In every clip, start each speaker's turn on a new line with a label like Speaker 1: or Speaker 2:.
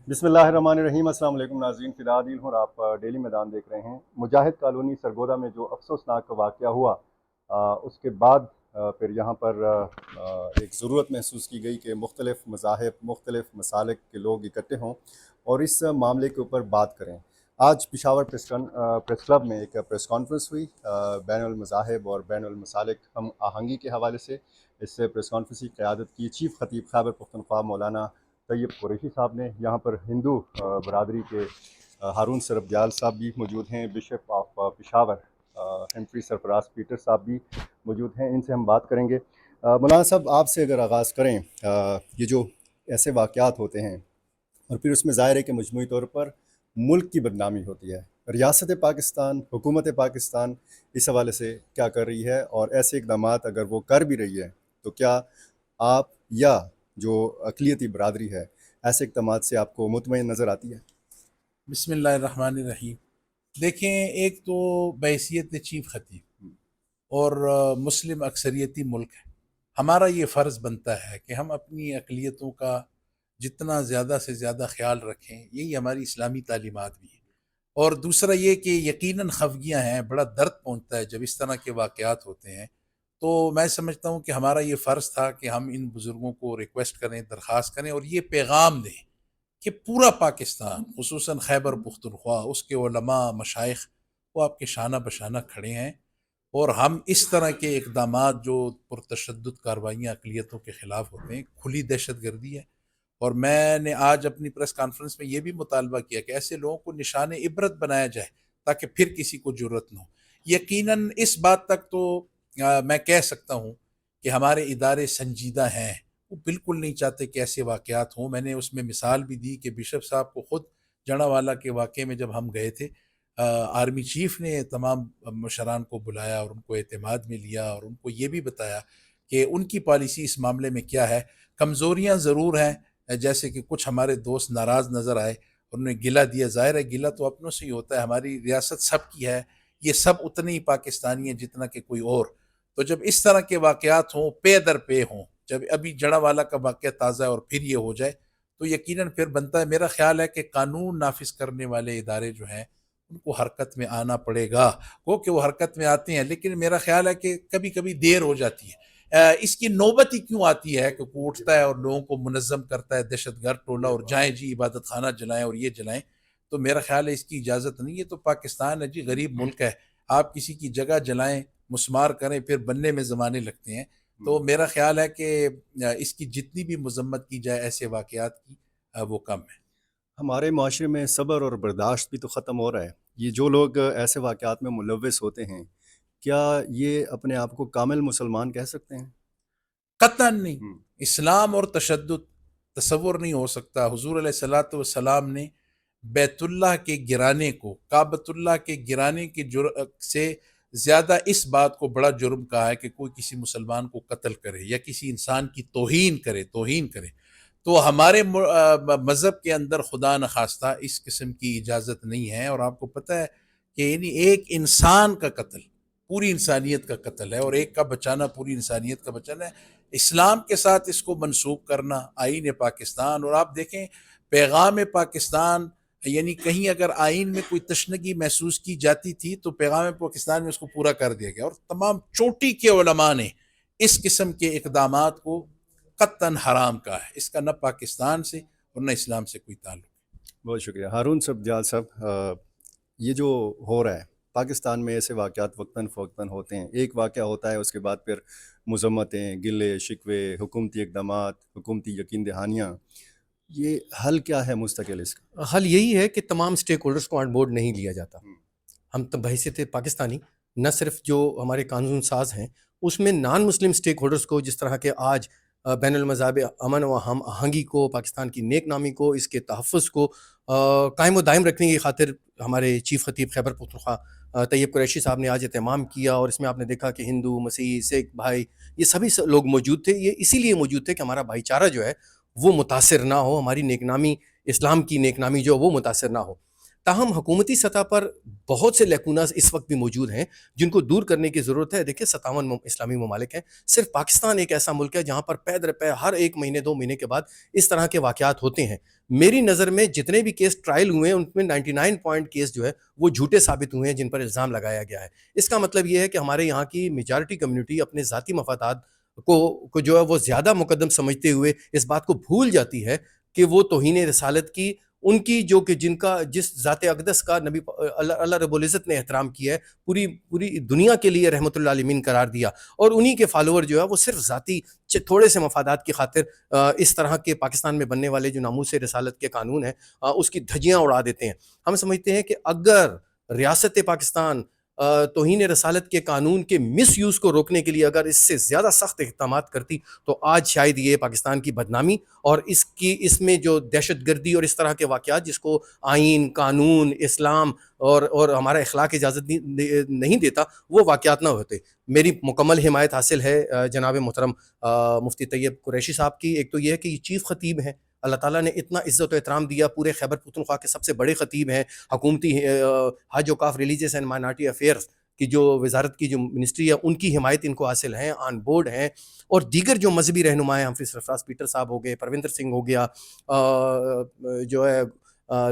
Speaker 1: بسم اللہ الرحمن الرحیم۔ السلام علیکم ناظرین، فدا عادل ہوں اور آپ ڈیلی میدان دیکھ رہے ہیں۔ مجاہد کالونی سرگودا میں جو افسوسناک واقعہ ہوا، اس کے بعد پھر یہاں پر ایک ضرورت محسوس کی گئی کہ مختلف مذاہب، مختلف مسالک کے لوگ اکٹھے ہوں اور اس معاملے کے اوپر بات کریں۔ آج پشاور پریس کلب میں ایک پریس کانفرنس ہوئی بین المذاہب اور بین المسالک ہم آہنگی کے حوالے سے۔ اس پریس کانفرنس کی قیادت کی چیف خطیب خیبر پختونخوا مولانا طیب قریشی صاحب نے۔ یہاں پر ہندو برادری کے ہارون سربدیال صاحب بھی موجود ہیں، bishop of Peshawar Humphrey Sarfraz Peter صاحب بھی موجود ہیں، ان سے ہم بات کریں گے۔ مولانا صاحب، آپ سے اگر آغاز کریں، یہ جو ایسے واقعات ہوتے ہیں اور پھر اس میں ظاہر ہے کہ مجموعی طور پر ملک کی بدنامی ہوتی ہے، ریاست پاکستان، حکومت پاکستان اس حوالے سے کیا کر رہی ہے، اور ایسے اقدامات اگر وہ کر بھی رہی ہے تو کیا آپ یا جو اقلیتی برادری ہے ایسے اقدامات سے آپ کو مطمئن نظر آتی ہے؟
Speaker 2: بسم اللہ الرحمن الرحیم۔ دیکھیں، ایک تو بحیثیت چیف خطیب اور مسلم اکثریتی ملک ہے، ہمارا یہ فرض بنتا ہے کہ ہم اپنی اقلیتوں کا جتنا زیادہ سے زیادہ خیال رکھیں، یہی ہماری اسلامی تعلیمات بھی ہیں۔ اور دوسرا یہ کہ یقیناً خفگیاں ہیں، بڑا درد پہنچتا ہے جب اس طرح کے واقعات ہوتے ہیں، تو میں سمجھتا ہوں کہ ہمارا یہ فرض تھا کہ ہم ان بزرگوں کو ریکویسٹ کریں، درخواست کریں اور یہ پیغام دیں کہ پورا پاکستان، خصوصاً خیبر پختونخوا، اس کے علماء، مشائخ، وہ آپ کے شانہ بشانہ کھڑے ہیں، اور ہم اس طرح کے اقدامات جو پرتشدد کاروائیاں اقلیتوں کے خلاف ہوتے ہیں، کھلی دہشت گردی ہے۔ اور میں نے آج اپنی پریس کانفرنس میں یہ بھی مطالبہ کیا کہ ایسے لوگوں کو نشان عبرت بنایا جائے تاکہ پھر کسی کو جرت نہ ہو۔ یقیناً اس بات تک تو میں کہہ سکتا ہوں کہ ہمارے ادارے سنجیدہ ہیں، وہ بالکل نہیں چاہتے کہ ایسے واقعات ہوں۔ میں نے اس میں مثال بھی دی کہ بشپ صاحب کو خود جڑا والا کے واقعے میں جب ہم گئے تھے، آرمی چیف نے تمام مشران کو بلایا اور ان کو اعتماد میں لیا اور ان کو یہ بھی بتایا کہ ان کی پالیسی اس معاملے میں کیا ہے۔ کمزوریاں ضرور ہیں، جیسے کہ کچھ ہمارے دوست ناراض نظر آئے، انہوں نے گلہ دیا، ظاہر ہے گلہ تو اپنوں سے ہی ہوتا ہے، ہماری ریاست سب کی ہے، یہ سب اتنے ہی پاکستانی ہیں جتنا کہ کوئی اور۔ تو جب اس طرح کے واقعات ہوں، پے در پے ہوں، جب ابھی جڑا والا کا واقعہ تازہ ہے اور پھر یہ ہو جائے، تو یقیناً پھر بنتا ہے، میرا خیال ہے کہ قانون نافذ کرنے والے ادارے جو ہیں ان کو حرکت میں آنا پڑے گا۔ وہ کہ وہ حرکت میں آتے ہیں، لیکن میرا خیال ہے کہ کبھی کبھی دیر ہو جاتی ہے۔ اس کی نوبت ہی کیوں آتی ہے کہ کوئی اٹھتا ہے اور لوگوں کو منظم کرتا ہے دہشت گرد ٹولہ اور جائیں جی عبادت خانہ جلائیں اور یہ جلائیں، تو میرا خیال ہے اس کی اجازت نہیں ہے۔ تو پاکستان ہے جی، غریب ملک ہے، آپ کسی کی جگہ جلائیں، مسمار کریں، پھر بننے میں زمانے لگتے ہیں۔ تو میرا خیال ہے کہ اس کی جتنی بھی مذمت کی جائے ایسے واقعات کی، وہ کم ہے۔
Speaker 1: ہمارے معاشرے میں صبر اور برداشت بھی تو ختم ہو رہا ہے۔ یہ جو لوگ ایسے واقعات میں ملوث ہوتے ہیں، کیا یہ اپنے آپ کو کامل مسلمان کہہ سکتے ہیں؟
Speaker 2: قطعاً نہیں۔ اسلام اور تشدد تصور نہیں ہو سکتا۔ حضور علیہ الصلوۃ والسلام نے بیت اللہ کے گرانے کو، کعبۃ اللہ کے گرانے کے سے زیادہ اس بات کو بڑا جرم کہا ہے کہ کوئی کسی مسلمان کو قتل کرے یا کسی انسان کی توہین کرے۔ تو ہمارے مذہب کے اندر خدا نخواستہ اس قسم کی اجازت نہیں ہے۔ اور آپ کو پتہ ہے کہ یعنی ایک انسان کا قتل پوری انسانیت کا قتل ہے، اور ایک کا بچانا پوری انسانیت کا بچانا ہے۔ اسلام کے ساتھ اس کو منسوب کرنا، آئین پاکستان، اور آپ دیکھیں پیغام پاکستان، یعنی کہیں اگر آئین میں کوئی تشنگی محسوس کی جاتی تھی تو پیغام پاکستان میں اس کو پورا کر دیا گیا، اور تمام چوٹی کے علماء نے اس قسم کے اقدامات کو قطعاً حرام کہا ہے۔ اس کا نہ پاکستان سے اور نہ اسلام سے کوئی تعلق۔
Speaker 1: بہت شکریہ ہارون سربدیال صاحب۔ یہ جو ہو رہا ہے پاکستان میں، ایسے واقعات وقتاً فوقتاً ہوتے ہیں۔ ایک واقعہ ہوتا ہے، اس کے بعد پھر مذمتیں، گلے شکوے، حکومتی اقدامات، حکومتی یقین دہانیاں۔ یہ حل کیا ہے مستقل اس کا؟
Speaker 3: حل یہی ہے کہ تمام سٹیک ہولڈرز کو آن بورڈ نہیں لیا جاتا۔ ہم بحیثیت پاکستانی نہ صرف جو ہمارے قانون ساز ہیں، اس میں نان مسلم سٹیک ہولڈرز کو، جس طرح کہ آج بین المذاہب امن و ہم آہنگی کو، پاکستان کی نیک نامی کو، اس کے تحفظ کو قائم و دائم رکھنے کی خاطر ہمارے چیف خطیب خیبر پختونخوا طیب قریشی صاحب نے آج اہتمام کیا، اور اس میں آپ نے دیکھا کہ ہندو، مسیحی، سکھ بھائی، یہ سبھی لوگ موجود تھے۔ یہ اسی لیے موجود تھے کہ ہمارا بھائی چارہ جو ہے وہ متاثر نہ ہو، ہماری نیک نامی، اسلام کی نیک نامی جو وہ متاثر نہ ہو۔ تاہم حکومتی سطح پر بہت سے لیکوناز اس وقت بھی موجود ہیں جن کو دور کرنے کی ضرورت ہے. دیکھیں 57 اسلامی ممالک ہیں, صرف پاکستان ایک ایسا ملک ہے جہاں پر پے در پے ہر ایک مہینے 2 مہینے کے بعد اس طرح کے واقعات ہوتے ہیں. میری نظر میں جتنے بھی کیس ٹرائل ہوئے ہیں ان میں 99 پوائنٹ کیس جو ہے وہ جھوٹے ثابت ہوئے ہیں جن پر الزام لگایا گیا ہے. اس کا مطلب یہ ہے کہ ہمارے یہاں کی میجارٹی کمیونٹی اپنے ذاتی مفادات کو جو ہے وہ زیادہ مقدم سمجھتے ہوئے اس بات کو بھول جاتی ہے کہ وہ توہین رسالت کی ان کی جو کہ جن کا جس ذات اقدس کا نبی اللہ رب العزت نے احترام کیا ہے, پوری دنیا کے لیے رحمت اللہ عالمین قرار دیا, اور انہی کے فالوور جو ہے وہ صرف ذاتی تھوڑے سے مفادات کی خاطر اس طرح کے پاکستان میں بننے والے جو ناموس رسالت کے قانون ہیں اس کی دھجیاں اڑا دیتے ہیں. ہم سمجھتے ہیں کہ اگر ریاست پاکستان توہین رسالت کے قانون کے مس یوز کو روکنے کے لیے اگر اس سے زیادہ سخت اقدامات کرتی تو آج شاید یہ پاکستان کی بدنامی اور اس میں جو دہشت گردی اور اس طرح کے واقعات جس کو آئین, قانون, اسلام اور ہمارا اخلاق اجازت نہیں دیتا وہ واقعات نہ ہوتے. میری مکمل حمایت حاصل ہے جناب محترم مفتی طیب قریشی صاحب کی. ایک تو یہ ہے کہ یہ چیف خطیب ہیں, اللہ تعالیٰ نے اتنا عزت و احترام دیا, پورے خیبر پختونخوا کے سب سے بڑے خطیب ہیں, حکومتی حج وقاف ریلیجیس اینڈ مائنارٹی افیئرس کی جو وزارت کی جو منسٹری ہے ان کی حمایت ان کو حاصل ہیں, آن بورڈ ہیں. اور دیگر جو مذہبی رہنما ہیں, حفیظ سرفراز پیٹر صاحب ہو گئے, پرویندر سنگھ ہو گیا, جو ہے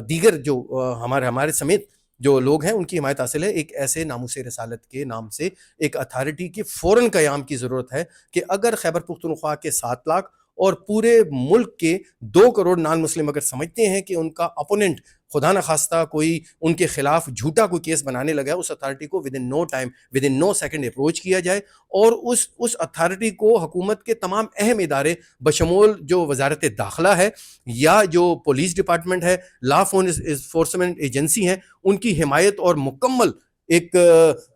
Speaker 3: دیگر جو ہمارے سمیت جو لوگ ہیں ان کی حمایت حاصل ہے. ایک ایسے ناموس رسالت کے نام سے ایک اتھارٹی کی فوراً قیام کی ضرورت ہے کہ اگر خیبر پختونخوا کے 7 لاکھ اور پورے ملک کے 2 کروڑ نان مسلم اگر سمجھتے ہیں کہ ان کا اپوننٹ خدا نخواستہ کوئی ان کے خلاف جھوٹا کوئی کیس بنانے لگا ہے, اس اتھارٹی کو ود ان نو سیکنڈ اپروچ کیا جائے اور اس اتھارٹی کو حکومت کے تمام اہم ادارے بشمول جو وزارت داخلہ ہے یا جو پولیس ڈپارٹمنٹ ہے, لا انفورسمنٹ ایجنسی ہیں, ان کی حمایت اور مکمل ایک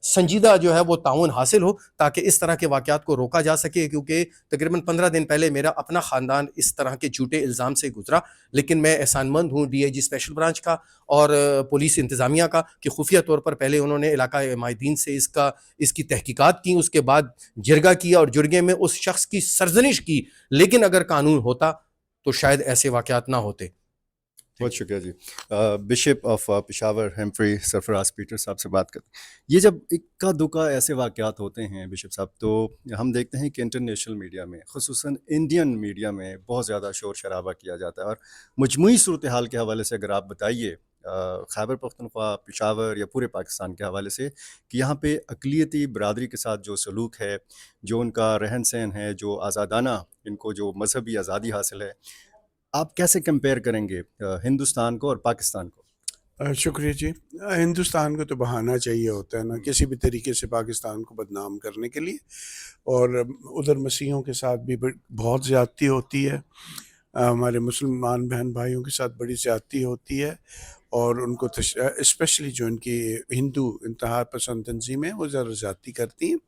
Speaker 3: سنجیدہ جو ہے وہ تعاون حاصل ہو تاکہ اس طرح کے واقعات کو روکا جا سکے. کیونکہ تقریباً 15 دن پہلے میرا اپنا خاندان اس طرح کے جھوٹے الزام سے گزرا, لیکن میں احسان مند ہوں D I G special branch کا اور پولیس انتظامیہ کا کہ خفیہ طور پر پہلے انہوں نے علاقہ مائدین سے اس کی تحقیقات کی, اس کے بعد جرگہ کیا اور جرگے میں اس شخص کی سرزنش کی, لیکن اگر قانون ہوتا تو شاید ایسے واقعات نہ ہوتے.
Speaker 1: بہت شکریہ جی. Bishop of Peshawar Humphrey Sarfraz Peter صاحب سے بات کرتے ہیں. یہ جب اکا دکا ایسے واقعات ہوتے ہیں بشپ صاحب تو ہم دیکھتے ہیں کہ انٹرنیشنل میڈیا میں خصوصاً انڈین میڈیا میں بہت زیادہ شور شرابہ کیا جاتا ہے, اور مجموعی صورتحال کے حوالے سے اگر آپ بتائیے خیبر پختونخوا, پشاور یا پورے پاکستان کے حوالے سے کہ یہاں پہ اقلیتی برادری کے ساتھ جو سلوک ہے, جو ان کا رہن سہن ہے, جو آزادانہ ان کو جو مذہبی آزادی حاصل ہے, آپ کیسے کمپیئر کریں گے ہندوستان کو اور پاکستان کو؟
Speaker 4: شکریہ جی. ہندوستان کو تو بہانا چاہیے ہوتا ہے نا کسی بھی طریقے سے پاکستان کو بدنام کرنے کے لیے, اور ادھر مسیحیوں کے ساتھ بھی بہت زیادتی ہوتی ہے, ہمارے مسلمان بہن بھائیوں کے ساتھ بڑی زیادتی ہوتی ہے, اور ان کو اسپیشلی جو ان کی ہندو انتہا پسند تنظیمیں وہ زیادہ زیادتی کرتی ہیں.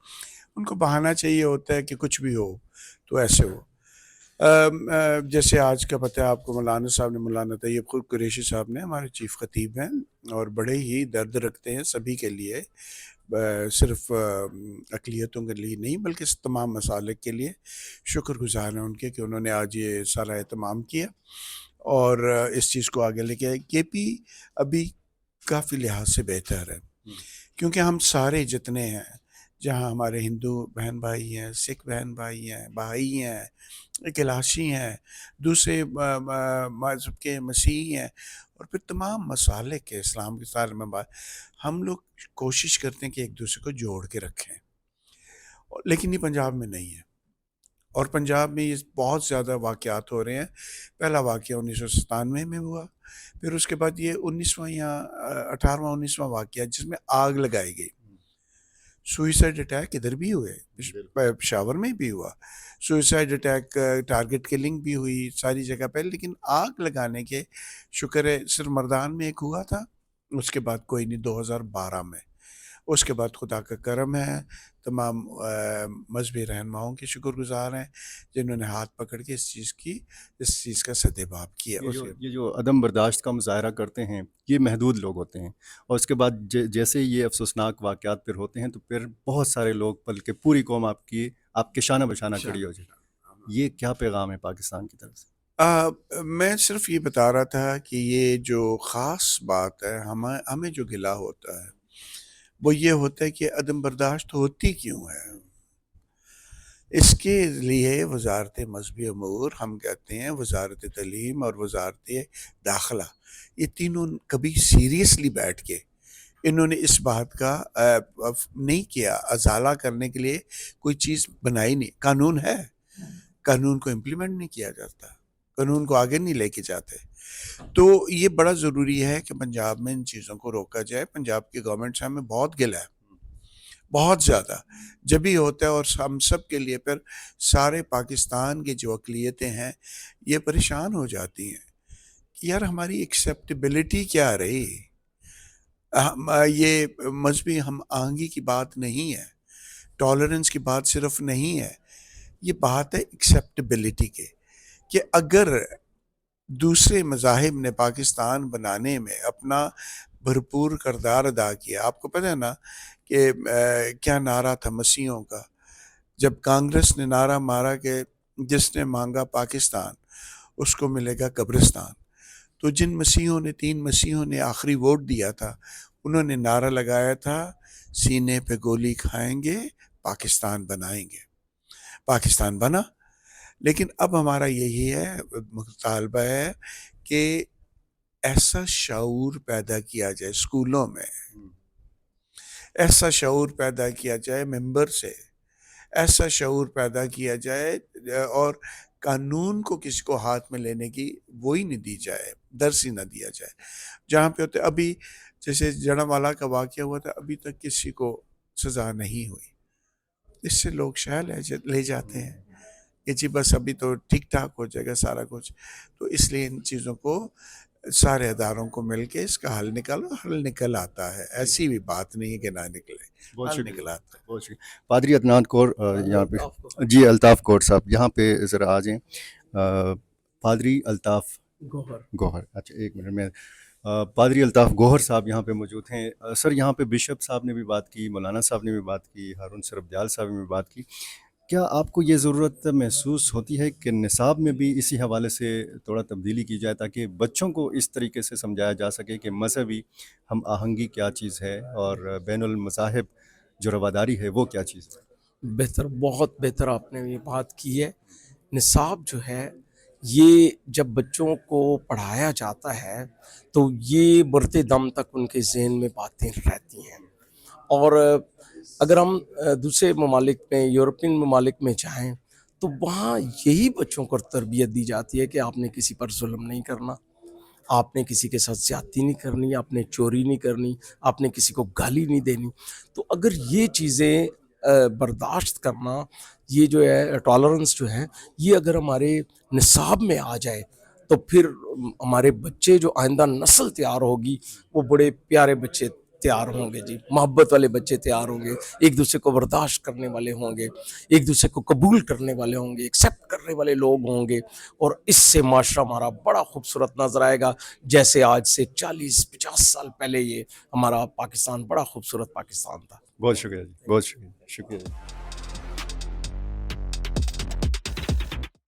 Speaker 4: ان کو بہانا چاہیے ہوتا ہے کہ کچھ بھی ہو تو ایسے ہو. جیسے آج کا پتہ ہے آپ کو, مولانا صاحب نے, مولانا طیب قریشی صاحب نے, ہمارے چیف خطیب ہیں اور بڑے ہی درد رکھتے ہیں سبھی کے لیے, صرف اقلیتوں کے لیے نہیں بلکہ تمام مسالک کے لیے. شکر گزار ہیں ان کے کہ انہوں نے آج یہ سارا اہتمام کیا اور اس چیز کو آگے لے کے آئے. یہ بھی ابھی کافی لحاظ سے بہتر ہے کیونکہ ہم سارے جتنے ہیں, جہاں ہمارے ہندو بہن بھائی ہیں, سکھ بہن بھائی ہیں, بہائی ہیں, کلاشی ہیں, دوسرے مذہب کے مسیحی ہیں, اور پھر تمام مسالک کے اسلام کے سارے میں ہم لوگ کوشش کرتے ہیں کہ ایک دوسرے کو جوڑ کے رکھیں. لیکن یہ پنجاب میں نہیں ہے, اور پنجاب میں یہ بہت زیادہ واقعات ہو رہے ہیں. پہلا واقعہ 1997 میں ہوا, پھر اس کے بعد یہ 19واں یا 18واں 19واں واقعہ جس میں آگ لگائی گئی. سوئسائڈ اٹیک ادھر بھی ہوئے, پشاور میں بھی ہوا سوئسائڈ اٹیک, ٹارگٹ کلنگ بھی ہوئی ساری جگہ پہ, لیکن آگ لگانے کے شکر ہے صرف مردان میں ایک ہوا تھا, اس کے بعد کوئی نہیں 2012 میں. اس کے بعد خدا کا کرم ہے, تمام مذہبی رہنماؤں کے شکر گزار ہیں جنہوں نے ہاتھ پکڑ کے اس چیز کا سدباب کیا.
Speaker 1: یہ جو عدم برداشت کا مظاہرہ کرتے ہیں یہ محدود لوگ ہوتے ہیں, اور اس کے بعد جیسے یہ افسوسناک واقعات پھر ہوتے ہیں تو پھر بہت سارے لوگ بلکہ پوری قوم آپ کے شانہ بشانہ کھڑی ہو جائے. یہ کیا پیغام ہے پاکستان کی طرف سے؟
Speaker 4: میں صرف یہ بتا رہا تھا کہ یہ جو خاص بات ہے ہمیں جو گلہ ہوتا ہے وہ یہ ہوتا ہے کہ عدم برداشت ہوتی کیوں ہے. اس کے لیے وزارت مذہبی امور، ہم کہتے ہیں وزارت تعلیم اور وزارت داخلہ، یہ تینوں کبھی سیریسلی بیٹھ کے انہوں نے اس بات کا نہیں کیا، ازالہ کرنے کے لیے کوئی چیز بنائی نہیں. قانون ہے، قانون کو امپلیمنٹ نہیں کیا جاتا، قانون کو آگے نہیں لے کے جاتے. تو یہ بڑا ضروری ہے کہ پنجاب میں ان چیزوں کو روکا جائے. پنجاب کی گورنمنٹ سے ہمیں بہت گلہ ہے، بہت زیادہ. جب بھی ہوتا ہے اور ہم سب کے لیے پھر سارے پاکستان کی جو اقلیتیں ہیں یہ پریشان ہو جاتی ہیں کہ یار ہماری ایکسیپٹیبلٹی کیا رہی. یہ مذہبی ہم آہنگی کی بات نہیں ہے، ٹالرنس کی بات صرف نہیں ہے، یہ بات ہے ایکسیپٹیبلٹی کے، کہ اگر دوسرے مذاہب نے پاکستان بنانے میں اپنا بھرپور کردار ادا کیا. آپ کو پتہ ہے نا کہ کیا نعرہ تھا مسیحوں کا، جب کانگریس نے نعرہ مارا کہ جس نے مانگا پاکستان اس کو ملے گا قبرستان. تو جن مسیحوں نے 3 مسیحوں نے آخری ووٹ دیا تھا انہوں نے نعرہ لگایا تھا سینے پہ گولی کھائیں گے پاکستان بنائیں گے. پاکستان بنا. لیکن اب ہمارا یہی ہے، مطالبہ ہے کہ ایسا شعور پیدا کیا جائے اسکولوں میں، ایسا شعور پیدا کیا جائے ممبر سے، ایسا شعور پیدا کیا جائے اور قانون کو کسی کو ہاتھ میں لینے کی وہی نہیں دی جائے، درس ہی نہ دیا جائے. جہاں پہ ہوتے ابھی جیسے جڑاوالا کا واقعہ ہوا تھا، ابھی تک کسی کو سزا نہیں ہوئی. اس سے لوگ شہ لے جاتے ہیں کہ جی بس ابھی تو ٹھیک ٹھاک ہو جائے گا سارا کچھ. تو اس لیے ان چیزوں کو سارے اداروں کو مل کے اس کا حل نکالو. حل نکل آتا ہے، ایسی بھی بات نہیں ہے کہ نہ نکلے،
Speaker 1: بہت
Speaker 4: حل
Speaker 1: شکریہ،
Speaker 4: نکل آتا ہے.
Speaker 1: بہت شکریہ. پادری عدنان کور یہاں پہ، جی الطاف کور صاحب یہاں پہ ذرا آ جائیں. پادری الطاف گوہر، اچھا ایک منٹ میں. پادری الطاف گوہر صاحب یہاں پہ موجود ہیں. سر یہاں پہ بشپ صاحب نے بھی بات کی، مولانا صاحب نے بھی بات کی، ہارون سربدیال صاحب نے بھی بات کی. کیا آپ کو یہ ضرورت محسوس ہوتی ہے کہ نصاب میں بھی اسی حوالے سے تھوڑا تبدیلی کی جائے تاکہ بچوں کو اس طریقے سے سمجھایا جا سکے کہ مذہبی ہم آہنگی کیا چیز ہے اور بین المذاہب جو رواداری ہے وہ کیا چیز ہے؟
Speaker 5: بہتر، بہت بہتر آپ نے یہ بات کی ہے. نصاب جو ہے یہ جب بچوں کو پڑھایا جاتا ہے تو یہ مرتے دم تک ان کے ذہن میں باتیں رہتی ہیں. اور اگر ہم دوسرے ممالک میں، یورپین ممالک میں جائیں تو وہاں یہی بچوں کو تربیت دی جاتی ہے کہ آپ نے کسی پر ظلم نہیں کرنا، آپ نے کسی کے ساتھ زیادتی نہیں کرنی، آپ نے چوری نہیں کرنی، آپ نے کسی کو گالی نہیں دینی. تو اگر یہ چیزیں برداشت کرنا، یہ جو ہے ٹالرنس جو ہے، یہ اگر ہمارے نصاب میں آ جائے تو پھر ہمارے بچے جو آئندہ نسل تیار ہوگی وہ بڑے پیارے بچے تیار ہوں گے. جی محبت والے بچے تیار ہوں گے، ایک دوسرے کو برداشت کرنے والے ہوں گے، ایک دوسرے کو قبول کرنے والے ہوں گے، ایکسیپٹ کرنے والے لوگ ہوں گے. اور اس سے معاشرہ ہمارا بڑا خوبصورت نظر آئے گا، جیسے آج سے 40-50 سال پہلے یہ ہمارا پاکستان بڑا خوبصورت پاکستان تھا.
Speaker 1: بہت شکریہ جی، بہت شکریہ، شکریہ.